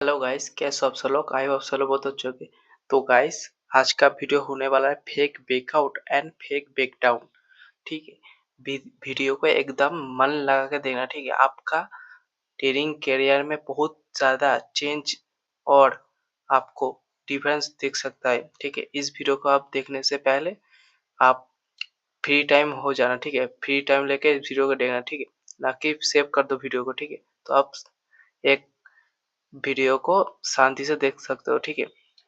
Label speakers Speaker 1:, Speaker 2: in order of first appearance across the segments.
Speaker 1: Hello guys, कैसे हो आप सब लोग? आई होप सब लोग बहुत अच्छे होंगे। तो गाइस, आज का वीडियो होने वाला है fake breakout and fake breakdown. ठीक है। वीडियो को एकदम मन लगा के देखना। ठीक है। आपका ट्रेडिंग करियर में बहुत ज़्यादा चेंज और आपको डिफरेंस दिख सकता है। ठीक है। इस वीडियो को आप देखने से पहले आप फ्री टाइम हो जाना। ठीक है। फ्री टाइम लेके इस वीडियो को देखना। ठीक है। ना कि सेव कर दो वीडियो को। ठीक है। तो आप एक वीडियो को शांति से देख सकते हो। ठीक है।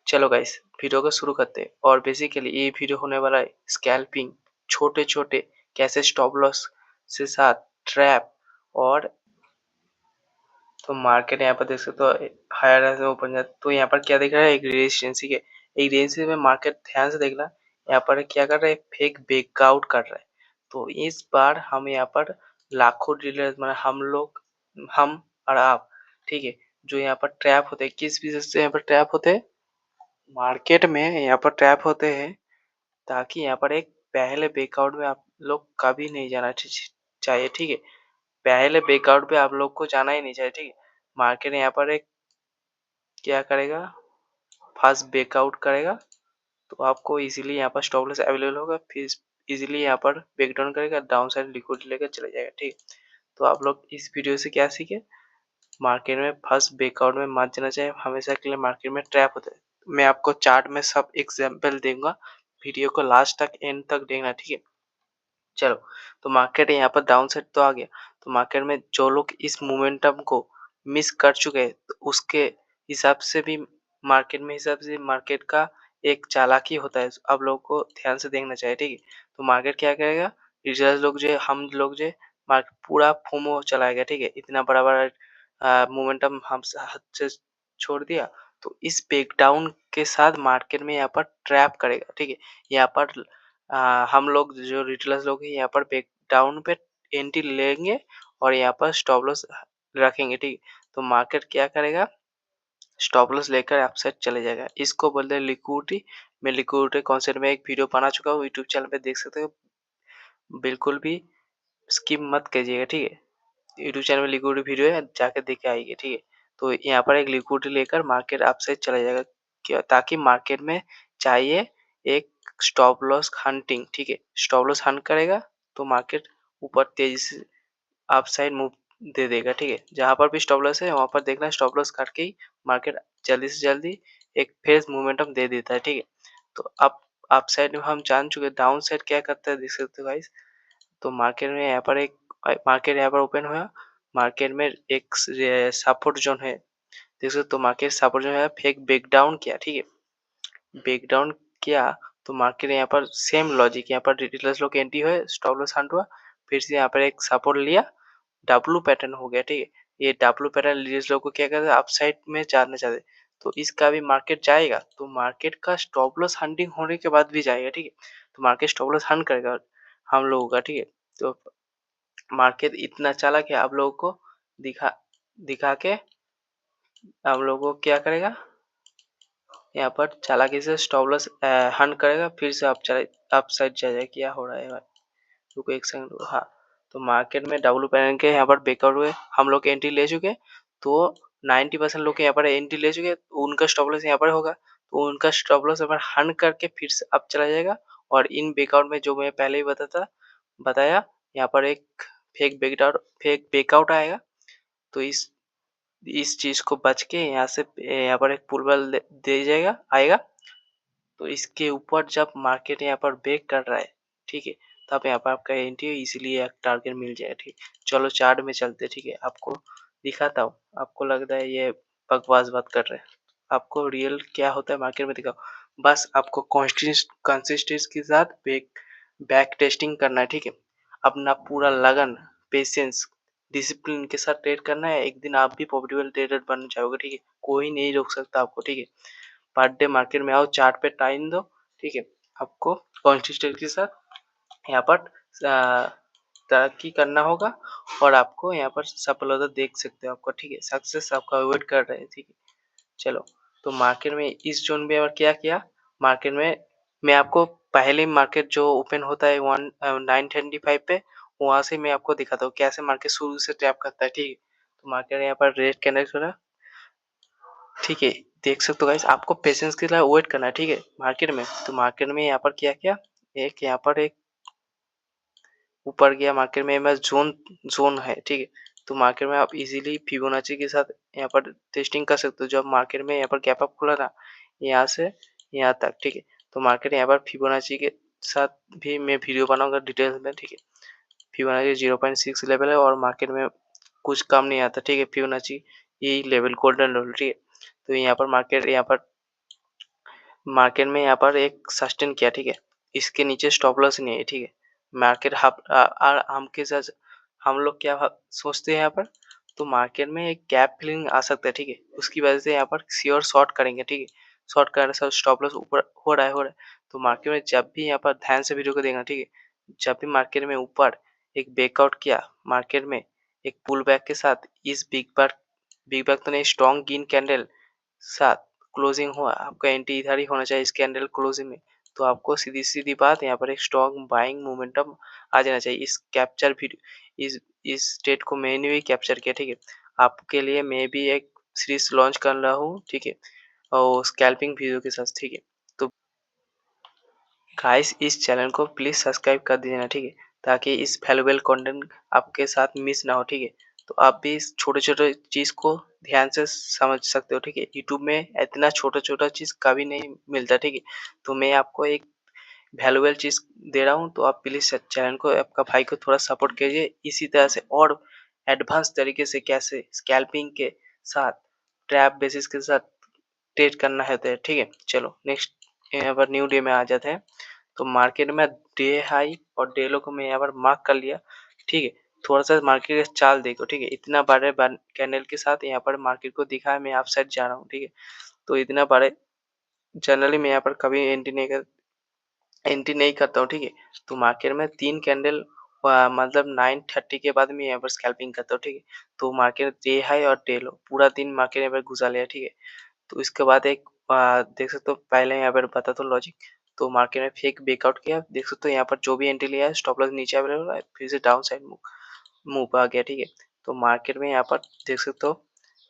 Speaker 1: चलो गाइस, वीडियो को शुरू करते हैं। और बेसिकली ये वीडियो होने वाला है स्कैल्पिंग, छोटे छोटे कैसे स्टॉप लॉस से साथ ट्रैप और तो मार्केट यहाँ पर देख सकते हो हायर से ओपन जाता। तो यहाँ पर क्या दिख रहा है, एक रेजिस्टेंस। ठीक है। एक रेजिस्टेंस में मार्केट ध्यान से देखना। यहाँ पर क्या कर रहा है, फेक ब्रेकआउट कर रहा है। तो इस बार हम यहाँ पर लाखों डीलर मतलब हम और आप, ठीक है, जो यहाँ पर ट्रैप होते हैं, किस वजह से यहाँ पर ट्रैप होते हैं, मार्केट में यहाँ पर ट्रैप होते हैं ताकि यहाँ पर एक पहले ब्रेकआउट में आप लोग कभी नहीं जाना चाहिए। ठीक है। पहले ब्रेकआउट पे आप लोग को जाना ही नहीं चाहिए। ठीक है। मार्केट यहाँ पर एक क्या करेगा, फर्स्ट ब्रेकआउट करेगा तो आपको इजीली यहाँ पर स्टॉप लॉस अवेलेबल होगा, फिर इजीली यहाँ पर ब्रेक डाउन करेगा, डाउन साइड लिक्विडिटी लेकर चले जाएगा। ठीक है। तो आप लोग इस वीडियो से क्या सीखे, मार्केट में फर्स्ट ब्रेकआउट में मत जाना चाहिए, हमेशा के लिए मार्केट में ट्रैप होता है। मैं आपको चार्ट में सब एग्जाम्पल दूंगा, वीडियो को लास्ट तक एंड तक देखना। ठीक है। चलो, तो मार्केट यहाँ पर डाउन साइड तो आ गया। तो मार्केट में जो लोग इस मोमेंटम को मिस कर चुके हैं, तो उसके हिसाब से मार्केट का एक चालाकी होता है, आप लोगों को ध्यान से देखना चाहिए। ठीक है। तो मार्केट क्या करेगा, रिजल्ट लोग जो हम लोग जो मार्केट पूरा फोमो चलाएगा। ठीक है। इतना बड़ा बड़ा मोमेंटम हम हाथ से छोड़ दिया, तो इस ब्रेकडाउन के साथ मार्केट में यहाँ पर ट्रैप करेगा। ठीक है। यहाँ पर हम लोग जो रिटेलर्स लोग हैं यहाँ पर बैक डाउन पे एंट्री लेंगे और यहाँ पर स्टॉप लॉस रखेंगे। ठीक है। तो मार्केट क्या करेगा, स्टॉप लॉस लेकर अपसाइड चले जाएगा। इसको बोलते हैं लिक्विडिटी। मैं लिक्विडिटी कॉन्सेप्ट में एक वीडियो बना चुका हूँ, यूट्यूब चैनल पे देख सकते हो, बिल्कुल भी स्किप मत कीजिएगा। ठीक है। यूट्यूब चैनल में लिक्विडिटी वीडियो है, जाकर देख के आइए। ठीक है। तो यहाँ पर एक लिक्विडिटी लेकर मार्केट अपसाइड चला जाएगा, क्या, ताकि मार्केट में चाहिए एक स्टॉप लॉस हंटिंग। ठीक है। स्टॉप लॉस हंट करेगा तो मार्केट ऊपर तेजी से अपसाइड मूव दे देगा। ठीक है। जहां पर भी स्टॉप लॉस है वहां पर देखना, स्टॉप लॉस करके ही मार्केट जल्दी से जल्दी एक फेज मोमेंटम दे देता है। ठीक है। तो अब अपसाइड में हम जान चुके, डाउन साइड क्या करता है देख सकते हो गाइस। तो मार्केट यहाँ पर ओपन हुआ, मार्केट में एक सपोर्ट जोन है देख सकते हो। तो मार्केट सपोर्ट जोन है, फेक ब्रेकडाउन किया। ठीक है। ब्रेकडाउन किया तो मार्केट यहाँ पर सेम लॉजिक, यहाँ पर रिटेलर्स लोग एंट्री हुए, स्टॉप लॉस हंट हुआ, फिर से यहाँ पर एक सपोर्ट लिया, डब्लू पैटर्न हो गया। ठीक है। ये डब्लू पैटर्न रिटेलर्स लोग को क्या करते हैं, अपसाइड में जाना चाहते हैं। तो इसका भी मार्केट जाएगा, तो मार्केट का स्टॉप लॉस हंटिंग होने के बाद भी जाएगा। ठीक है। तो मार्केट स्टॉप लॉस हंट करेगा हम लोगों का। ठीक है। तो मार्केट इतना चालाक है, आप लोगों को दिखा दिखा के हम लोगों को क्या करेगा, यहाँ पर चालाकी से स्टॉप लॉस हंट करेगा, फिर से अप साइड जाएगा। क्या हो रहा है भाई, रुको एक सेकंड। हाँ, तो मार्केट में डब्लू पैटर्न के यहाँ पर ब्रेकआउट हुए, हम लोग एंट्री ले चुके, तो 90% लोग यहाँ पर एंट्री ले चुके, तो उनका स्टॉप लॉस यहाँ पर होगा, तो उनका स्टॉप लॉस यहाँ पर हंट करके फिर से अप चला जाएगा। और इन ब्रेकआउट में जो मैं पहले ही बताया, यहाँ पर एक फेक ब्रेकआउट आएगा। तो इस चीज को बच के यहाँ से यहाँ पर एक पुलबल दे जाएगा आएगा। तो इसके ऊपर जब मार्केट यहाँ पर ब्रेक कर रहा है, ठीक है, तब यहाँ पर आपका एंट्री इसीलिए एक टारगेट मिल जाएगा। ठीक, चलो चार्ट में चलते। ठीक है। आपको दिखाता हूँ, आपको लगता है ये बकवास बात कर रहे हैं, आपको रियल क्या होता है मार्केट में दिखाओ। बस आपको कंसिस्टेंसी के साथ बैक टेस्टिंग करना है। ठीक है। अपना पूरा लगन, पेशेंस, डिसिप्लिन के साथ ट्रेड करना है, एक दिन आप भी प्रॉफिटेबल ट्रेडर बन जाओगे। ठीक है। कोई नहीं रोक सकता आपको। ठीक है। पर डे मार्केट में आओ, चार्ट पे टाइम दो। ठीक है। आपको कंसिस्टेंसी के साथ यहाँ पर तरक्की करना होगा और आपको यहाँ पर सफलता देख सकते हो आपको। ठीक है। सक्सेस आपका वेट कर रहे हैं। ठीक है। चलो, तो मार्केट में इस जोन में और क्या किया, मार्केट में मैं आपको पहले मार्केट जो ओपन होता है 925 पे, वहां से मैं आपको दिखाता हूँ कैसे मार्केट शुरू से ट्रैप करता है। ठीक है। तो मार्केट यहाँ पर रेड कैंडल हो रहा है, ठीक है, देख सकते हो गाइस, आपको पेशेंस के लिए वेट करना है, ठीक है, मार्केट में। तो मार्केट में यहाँ पर क्या-क्या, एक यहाँ पर एक ऊपर गया मार्केट में मैं ज़ोन ज़ोन है, ठीक है? तो मार्केट में आप इज़िली फिबोनाची के साथ यहाँ पर टेस्टिंग कर सकते हो। जब मार्केट में यहाँ पर गैप अप खुला ना, यहाँ से यहाँ तक, ठीक है? तो मार्केट यहाँ पर फिबोनाची के साथ भी मैं वीडियो बनाऊँगा डिटेल्स में, ठीक है? फिबोनाची 0.6 लेवल है और मार्केट में कुछ कम नहीं आता, ठीक है? फिबोनाची यही लेवल गोल्डन लेवल, ठीक है? तो यहाँ पर मार्केट में यहाँ पर एक सस्टेन किया, ठीक है? इसके नीचे स्टॉप लॉस नहीं है, ठीक है? मार्केट हम के साथ हम लोग क्या सोचते हैं यहाँ पर, तो मार्केट में एक गैप फिलिंग आ सकता है, ठीक है? उसकी वजह से यहाँ पर श्योर शॉर्ट करेंगे, ठीक है? शॉर्ट करने से स्टॉप लॉस ऊपर हो रहा है। तो मार्केट में जब भी यहाँ पर ध्यान से वीडियो को देखना, ठीक है? जब भी मार्केट में ऊपर एक ब्रेकआउट किया, मार्केट में एक पुल बैक के साथ इस बिग बार तो नहीं, स्ट्रॉन्ग ग्रीन कैंडल साथ क्लोजिंग हुआ, आपका एंट्री इधर ही होना चाहिए इस कैंडल क्लोजिंग में। तो आपको सीधी-सीधी बात, यहाँ पर एक स्ट्रॉन्ग बाइंग मोमेंटम आ जाना चाहिए। इस ट्रेड को मैंने भी कैप्चर किया, ठीक है? आपके लिए मैं भी एक सीरीज़ लॉन्च कर रहा हूँ, ठीक है? और स्कैल्पिंग वीडियो के साथ, ठीक है? तो गाइस, इस चैनल को प्लीज़ सब्सक्राइब कर दीजिए ना, ठीक है? ताकि इस वैल्यूएबल कंटेंट आपके साथ मिस ना हो, ठीक है? तो आप भी इस छोटे-छोटे चीज़ को ध्यान से समझ सकते हो, ठीक है? यूट्यूब में इतना छोटा-छोटा चीज़ कभी नहीं मिलता, ठीक है? तो मैं आपको एक वैल्यूएबल चीज़ दे रहा हूँ, तो आप प्लीज़ चैनल को, आपका भाई को थोड़ा सपोर्ट कीजिए। इसी तरह से और एडवांस तरीके से कैसे स्कैल्पिंग के साथ, ट्रैप बेसिस के साथ ट्रेड करना है, तो ठीक है? चलो नेक्स्ट यहाँ पर न्यू डे में आ जाते हैं। तो मार्केट में डे हाई और डे लो को मैं यहाँ पर मार्क कर लिया, ठीक है? थोड़ा-सा मार्केट का चाल देखो, ठीक है? इतना बड़े कैंडल के साथ यहाँ पर मार्केट को दिखा है मैं अप साइड जा रहा हूँ, ठीक है? तो इतना बड़े जनरली मैं यहाँ पर कभी एंट्री नहीं करता हूँ, ठीक है? तो मार्केट में 3 कैंडल मतलब 9:30 के बाद मैं यहाँ पर स्कैल्पिंग करता हूँ, ठीक है? तो मार्केट डे हाई और डे लो पूरा दिन मार्केट यहाँ पर घुसा लिया, ठीक है? तो इसके बाद एक देख सकते हो, पहले यहाँ पर बताता हूँ लॉजिक। तो मार्केट में फेक ब्रेकआउट किया, देख सकते हो यहाँ पर जो भी एंट्री लिया है स्टॉप लॉस नीचे अवेलेबल है, फिर से डाउन साइड मूव मूव आ गया, ठीक है? तो मार्केट में यहाँ पर देख सकते हो,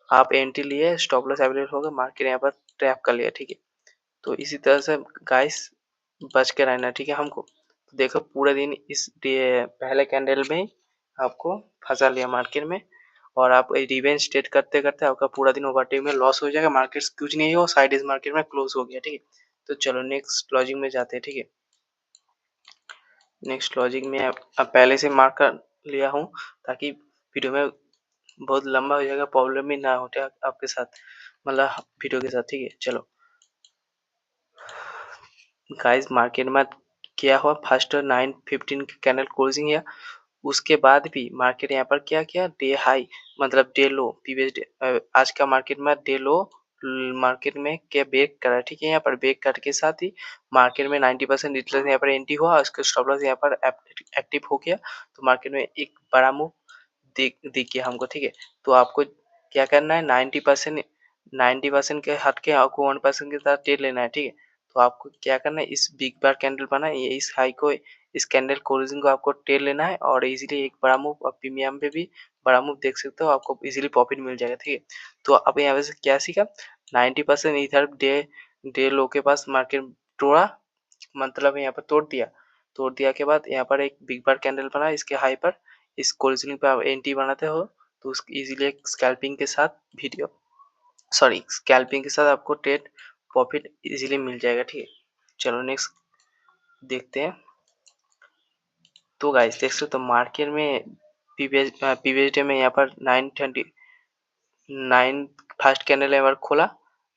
Speaker 1: आप एंट्री लिए, स्टॉप लॉस अवेलेबल होगा, मार्केट यहाँ पर ट्रैप कर लिया, ठीक है? तो इसी तरह से गाइस बच के रहना, ठीक है हमको। तो देखो पूरे दिन इस पहले कैंडल में ही आपको फंसा लिया मार्केट में, और आप रिवेंज ट्रेड करते करते आपका पूरा दिन ओवरटेक में लॉस हो जाएगा। मार्केट कुछ नहीं हो, साइड मार्केट में क्लोज हो गया, ठीक है? तो चलो नेक्स्ट लॉजिक में जाते हैं, ठीक है? नेक्स्ट लॉजिक में अब पहले से मार्क कर लिया हूँ, ताकि वीडियो में बहुत लंबा हो जाएगा, प्रॉब्लम भी ना हो आपके साथ, मतलब वीडियो के साथ, ठीक है? चलो गाइस, मार्केट में क्या हुआ, फर्स्ट 9:15 की कैंडल क्लोजिंग है, उसके बाद भी मार्केट यहाँ पर क्या किया, डे हाई मतलब डे लो, प्रीवियस डे आज का मार्केट में डे लो मार्केट में क्या ब्रेक करा, ठीक है? यहाँ पर ब्रेक करने के साथ ही मार्केट में 90% रिटर्न यहाँ पर एंट्री हुआ, उसका स्टॉप लॉस यहाँ पर एक्टिव हो गया। तो मार्केट में एक बड़ा मूव दिख गया हमको, ठीक है? तो आपको क्या करना है, 90% के हट के आपको 1% के साथ ट्रेड लेना है, ठीक है? तो आपको क्या करना है, इस बिग बार कैंडल बना है, इस हाई को, इस कैंडल क्लोजिंग को आपको ट्रेड लेना है, और इजीली एक बड़ा मूव, और प्रीमियम पे भी बड़ा मूव देख सकते हो, आपको इजीली प्रॉफिट मिल जाएगा, ठीक है? तो अब यहाँ से क्या सीखा, 90% इधर डे डे लो के पास मार्केट तोड़ा, मतलब यहाँ पर तोड़ दिया के बाद यहाँ पर एक बिग बार कैंडल बना, इसके हाई पर इस क्लोजिंग पे आप एंट्री बनाते हो, तो उस इजीली एक स्कैल्पिंग के साथ स्कैल्पिंग के साथ आपको ट्रेड प्रॉफिट इजीली मिल जाएगा, ठीक है? चलो नेक्स्ट देखते हैं। तो गाइस देख सकते हो, मार्केट में प्रीवियस डे में यहाँ पर 9 फर्स्ट कैंडल एक बार खोला,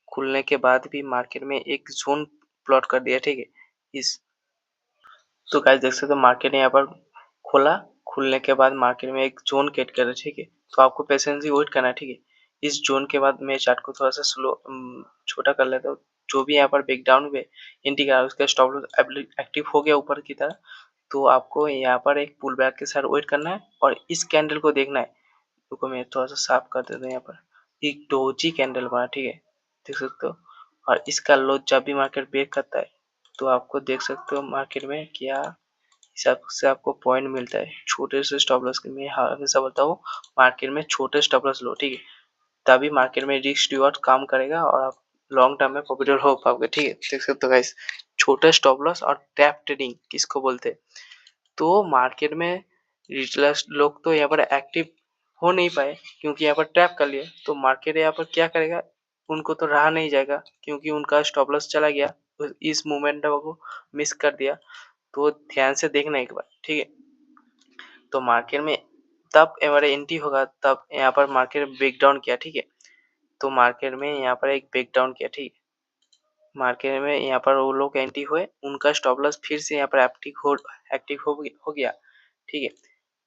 Speaker 1: खुलने के बाद भी मार्केट में एक जोन प्लॉट कर दिया, ठीक है? इस तो गाइस देख सकते हो, मार्केट ने यहाँ पर खोला, खुलने के बाद मार्केट में एक जोन क्रिएट कर रहा है, ठीक है? तो आपको पेशेंसली वेट करना है, ठीक है? इस जोन के बाद मैं चार्ट को थोड़ा सा छोटा कर लेता हूँ। जो भी यहाँ पर ब्रेकडाउन हुए एंट्री करा, उसका स्टॉप लॉस एक्टिव हो गया ऊपर की तरह, तो आपको यहाँ पर एक पुल बैक के साथ वेट करना है, और इस कैंडल को देखना है। रुको मैं थोड़ा सा साफ कर देता हूँ यहाँ पर। एक डोजी कैंडल बना, ठीक है? देख सकते हो, और इसका लो जब भी मार्केट ब्रेक करता है, तो आपको देख सकते हो मार्केट में क्या हिसाब से आपको पॉइंट मिलता है। छोटे से स्टॉप लॉस के, मैं हमेशा बोलता हूँ मार्केट में छोटे स्टॉप लॉस लो, ठीक है? तभी मार्केट में रिस्क रिवॉर्ड काम करेगा और आप लॉन्ग टर्म में प्रॉफिटेबल हो पाओगे, ठीक है। देख सकते हो गाइस, छोटा स्टॉप लॉस और ट्रैप ट्रेडिंग किसको बोलते हैं। तो मार्केट में रिटेलर्स लोग तो यहाँ पर एक्टिव हो नहीं पाए क्योंकि यहाँ पर ट्रैप कर लिए, तो मार्केट यहाँ पर क्या करेगा, उनको तो रहा नहीं जाएगा क्योंकि उनका स्टॉप लॉस चला गया, तो इस मोमेंटम को मिस कर दिया। तो ध्यान से देखना एक बार, ठीक है। तो मार्केट में तब हमारा एंट्री होगा, तब यहाँ पर मार्केट ब्रेक डाउन किया, ठीक है। तो मार्केट में यहाँ पर एक ब्रेक डाउन किया, ठीक है। मार्केट में यहाँ पर वो लोग एंट्री हुए, उनका स्टॉप लॉस फिर से यहाँ पर एक्टिव हो गया, ठीक है।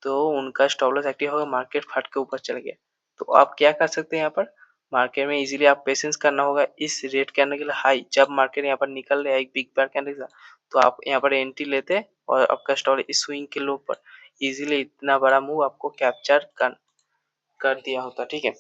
Speaker 1: तो उनका स्टॉप लॉस एक्टिव होगा, मार्केट फट के ऊपर चल गया। तो आप क्या कर सकते हैं यहाँ पर, मार्केट में इजीली आप पेशेंस करना होगा। इस रेट कैंडल के लिए हाई जब मार्केट यहाँ पर निकल रहा है एक बिग बार कैंडल का, तो आप यहाँ पर एंट्री लेते और आपका स्टॉप इस स्विंग के लो पर इजीली इतना बड़ा मूव आपको कैप्चर कर दिया होता, ठीक है।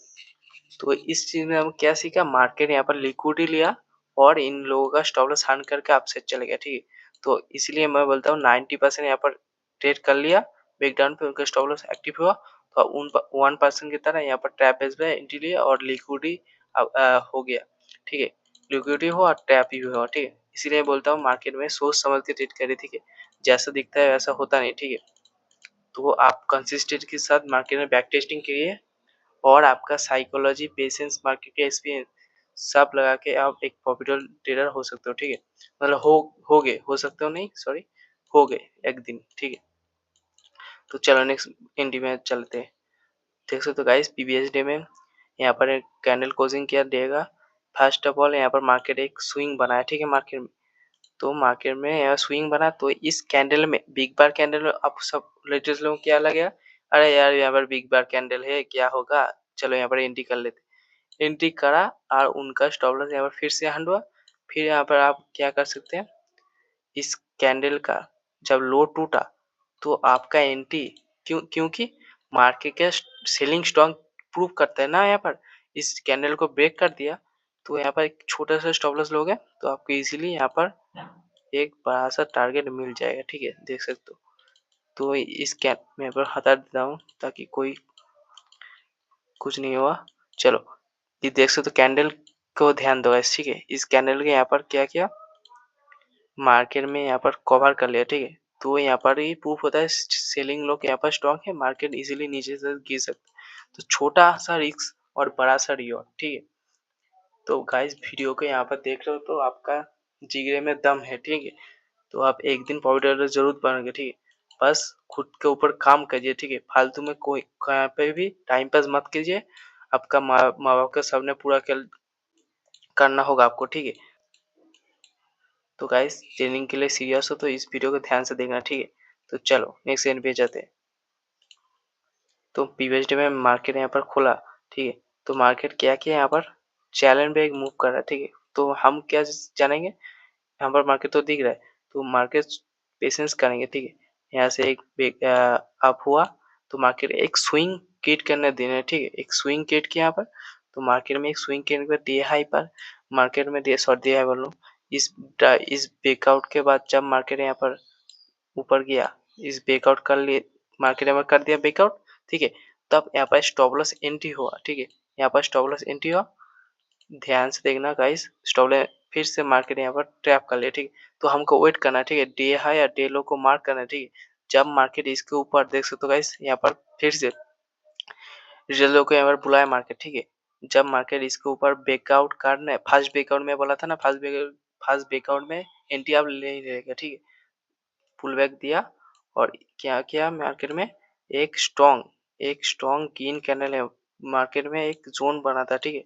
Speaker 1: तो इस चीज में हम क्या सीखा, मार्केट यहाँ पर लिक्विडिटी लिया और इन लोगों का स्टॉप लॉस हर्न करके अपसेट चले गया, ठीक है। तो इसलिए मैं बोलता हूँ 90% यहाँ पर ट्रेड कर लिया, ब्रेकडाउन पे उनका स्टॉप लॉस एक्टिव हुआ, तो उन 1% की तरह यहाँ पर ट्रैप बेस पे एंट्री लिया और लिक्विडिटी हो गया, ठीक है। लिक्विडिटी हो और ट्रैप भी हुआ, ठीक है। इसीलिए बोलता हूँ मार्केट में सोच समझ के ट्रेड करे, ठीक है। जैसा दिखता है वैसा होता नहीं, ठीक है। तो आप कंसिस्टेंट के साथ मार्केट में बैक टेस्टिंग करिए और आपका साइकोलॉजी, पेशेंस, मार्केट का एक्सपीरियंस सब लगा के आप एक प्रॉफिटेबल ट्रेडर हो सकते हो, ठीक है। मतलब हो गए, हो सकते हो नहीं, सॉरी, हो गए एक दिन, ठीक है। तो चलो नेक्स्ट एंट्री में चलते हैं। देख सकते हो गाइस, पीवीएस डे में यहाँ पर एक कैंडल क्लोजिंग किया देगा। फर्स्ट ऑफ ऑल यहाँ पर मार्केट एक स्विंग बनाया, ठीक है। मार्केट में तो मार्केट में यहाँ स्विंग बना, तो इस कैंडल में बिग बार कैंडल में अब सब लेटेस्ट लोगों क्या लगा, अरे यार यहाँ पर बिग बार कैंडल है, क्या होगा, चलो यहाँ पर एंट्री कर लेते। एंट्री करा और उनका स्टॉप लॉस यहाँ पर फिर से हंड हुआ। फिर यहाँ पर आप क्या कर सकते हैं, इस कैंडल का जब लो टूटा तो आपका एंट्री, क्योंकि मार्केट का सेलिंग स्ट्रॉन्ग प्रूव करता है ना, यहाँ पर इस कैंडल को ब्रेक कर दिया, तो यहाँ पर एक छोटा सा स्टॉप लॉस लोगे तो आपको इजीली यहाँ पर एक बड़ा सा टारगेट मिल जाएगा, ठीक है। देख सकते हो। तो इस कैप में यहाँ पर हटा देता हूँ ताकि कोई कुछ नहीं हुआ। चलो, ये देख सकते हो, कैंडल को ध्यान दो गाइस, ठीक है। इस कैंडल के यहाँ पर क्या किया, मार्केट में यहाँ पर कवर कर लिया, ठीक है। तो यहाँ पर ही प्रूफ होता है सेलिंग लोग यहाँ पर स्ट्रॉन्ग है, मार्केट इजीली नीचे से गिर सकता है। तो छोटा सा रिस्क और बड़ा सा रिवॉर्ड, ठीक है। तो गाइस वीडियो को यहाँ पर देख रहे हो तो आपका जिगरे में दम है, ठीक है। तो आप एक दिन प्रॉफिटेबल जरूर बनोगे, ठीक है। बस खुद के ऊपर काम करिए, ठीक है। फालतू में कोई कहीं पे भी टाइम पास मत कीजिए। आपका माँ बाप का सपने पूरा करना होगा आपको, ठीक है। तो गाइस ट्रेनिंग के लिए सीरियस हो तो इस वीडियो को ध्यान से देखना, ठीक है। तो चलो नेक्स्ट एंड पे जाते हैं। तो प्रीवियस डे में मार्केट यहाँ पर खुला, ठीक है। तो मार्केट क्या किया, यहाँ पर चैलेंज पे एक मूव कर रहा है, ठीक है। तो हम क्या जानेंगे, यहाँ पर मार्केट तो दिख रहा है, तो मार्केट पेशेंस करेंगे, ठीक है। यहाँ से एक अप हुआ तो मार्केट एक स्विंग क्रिएट करने देना, ठीक है। एक स्विंग क्रिएट किया यहाँ पर, तो मार्केट में एक स्विंग क्रिएट कर डे हाई पर, मार्केट में डे हाई बोल लो। इस ब्रेकआउट के बाद जब मार्केट यहाँ पर ऊपर गया, इस ब्रेकआउट कर लिए, मार्केट यहाँ पर कर दिया ब्रेकआउट, ठीक है। तब यहाँ पर स्टॉप लॉस एंट्री हुआ, ठीक है। यहाँ पर स्टॉप लॉस एंट्री हुआ, ध्यान से देखना गाइस, स्टॉप लॉस फिर से मार्केट यहाँ पर ट्रैप कर लिया, ठीक है। तो हमको वेट करना है, ठीक है। डे हाई या डे लो को मार्क करना है, ठीक है। जब मार्केट इसके ऊपर देख सकते हो गाइस, यहाँ पर फिर से रिजल्ट को यहाँ पर बुलाया मार्केट, ठीक है। जब मार्केट इसके ऊपर ब्रेकआउट करना है, फर्स्ट ब्रेकआउट में बोला था ना, फर्स्ट ब्रेकआउट में एंट्री आप ले ही रहेगा, ठीक है। पुल बैक दिया और क्या किया, मार्केट में एक स्ट्रॉन्ग ग्रीन कैंडल है, मार्केट में एक जोन बना था, ठीक है।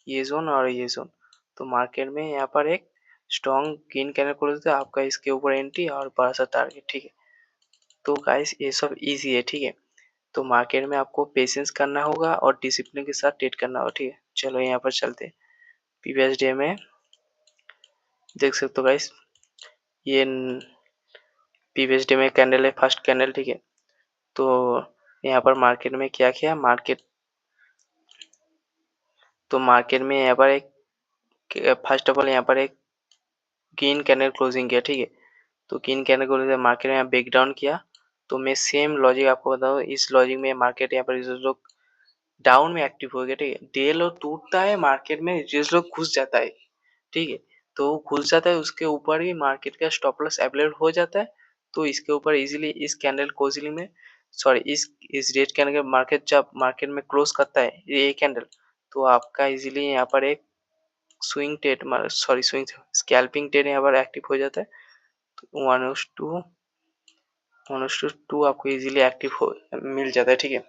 Speaker 1: ये जोन और ये जोन, तो मार्केट में यहाँ पर एक स्ट्रॉन्ग ग्रीन कैंडल खोल देता है, आपका इसके ऊपर एंट्री और बड़ा सा टारगेट, ठीक है। तो गाइस ये सब इजी है, ठीक है। तो मार्केट में आपको पेशेंस करना होगा और डिसिप्लिन के साथ ट्रेड करना होगा, ठीक है। चलो यहाँ पर चलते हैं। प्रीवियस डे में देख सकते हो गाइस, ये प्रीवियस डे में कैंडल है, फर्स्ट कैंडल, ठीक है। तो यहाँ पर मार्केट में क्या किया, मार्केट में यहाँ पर एक फर्स्ट ऑफ ऑल यहाँ पर एक ग्रीन कैंडल क्लोजिंग किया, ठीक है। तो ग्रीन कैंडल क्लोजिंग मार्केट में यहाँ ब्रेक डाउन किया। तो मैं सेम लॉजिक आपको बताऊँ, इस लॉजिक में मार्केट यहाँ पर लोग डाउन में एक्टिव हो गया, ठीक है। डे लो टूटता है, मार्केट में रिटेलर्स लोग घुस जाता है, ठीक है। तो घुस जाता है, उसके ऊपर ही मार्केट का स्टॉप लॉस अवेलेबल हो जाता है। तो इसके ऊपर इजीली इस कैंडल को इजीली में सॉरी इस रेड कैंडल मार्केट जब मार्केट में क्लोज करता है ये कैंडल, तो आपका इजीली यहाँ पर एक swing trade sorry swing scalping trade यहाँ पर एक्टिव हो जाता है। तो 1:2 आपको इजीली एक्टिव हो मिल जाता है, ठीक है।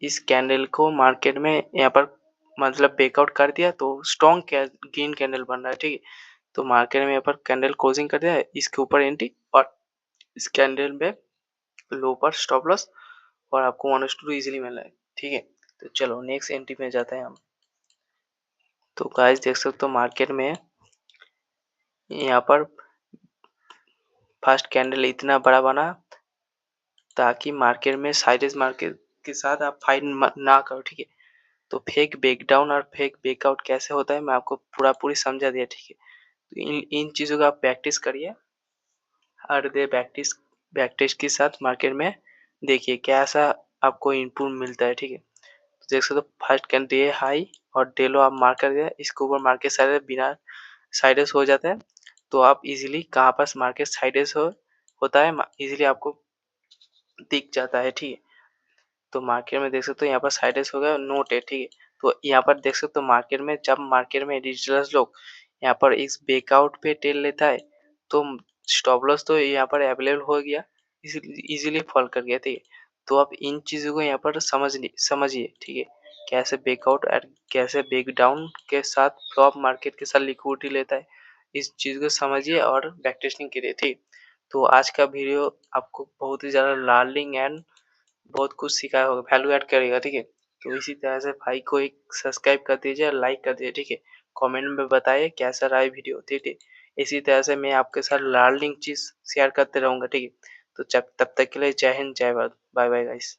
Speaker 1: इस कैंडल को मार्केट में यहाँ पर मतलब ब्रेकआउट कर दिया तो स्ट्रॉन्ग ग्रीन कैंडल बन रहा है, ठीक है। तो मार्केट में यहाँ पर कैंडल क्लोजिंग कर दिया है, इसके ऊपर एंट्री और इस कैंडल में लो पर स्टॉप लॉस और आपको 1:2 इजीली मिल रहा है, ठीक है। तो चलो नेक्स्ट एंट्री में जाते हैं हम। तो गाइस देख सकते हो मार्केट में यहाँ पर फर्स्ट कैंडल इतना बड़ा बना ताकि मार्केट में साइडेज मार्केट के साथ आप फाइट ना करो, ठीक है। तो फेक ब्रेकडाउन और फेक ब्रेकआउट कैसे होता है मैं आपको पूरा पूरी समझा दिया, ठीक है। तो इन इन चीज़ों का आप प्रैक्टिस करिए हर डे, प्रैक्टिस के साथ मार्केट में देखिए कैसा आपको इनपुट मिलता है, ठीक है। तो देख सकते हो फर्स्ट कैंडल डे हाई और डे लो आप मार्क कर दिया, इसके ऊपर मार्केट साइड बिना साइडेस हो जाता है। तो आप इजीली कहाँ पर मार्केट साइडेस होता है इजीली आपको दिख जाता है, ठीक है। तो मार्केट में देख सकते हो यहाँ पर साइडेस हो गया नोट है, ठीक है। तो यहाँ पर देख सकते हो मार्केट में जब मार्केट में रिटेलर्स लोग यहाँ पर इस ब्रेकआउट पे टेल लेता है तो स्टॉप लॉस तो यहाँ पर अवेलेबल हो गया, इजीली फॉल कर गया, ठीक है। तो आप इन चीज़ों को यहाँ पर समझिए, ठीक है। कैसे ब्रेकआउट और कैसे ब्रेक डाउन के साथ फ्लॉप मार्केट के साथ लिक्विडिटी लेता है, इस चीज़ को समझिए और बैक टेस्टिंग करिए, ठीक। तो आज का वीडियो आपको बहुत ही ज़्यादा लर्निंग एंड बहुत कुछ सिखाया होगा, वैल्यू ऐड करेगा, ठीक है। तो इसी तरह से भाई को एक सब्सक्राइब कर दीजिए और लाइक कर दीजिए, ठीक है। कमेंट में बताइए कैसा रहा वीडियो, ठीक है। इसी तरह से मैं आपके साथ लर्निंग चीज़ शेयर करते रहूँगा, ठीक है। तो जब तब तक के लिए जय हिंद, जय भारत, बाय बाय गाइस।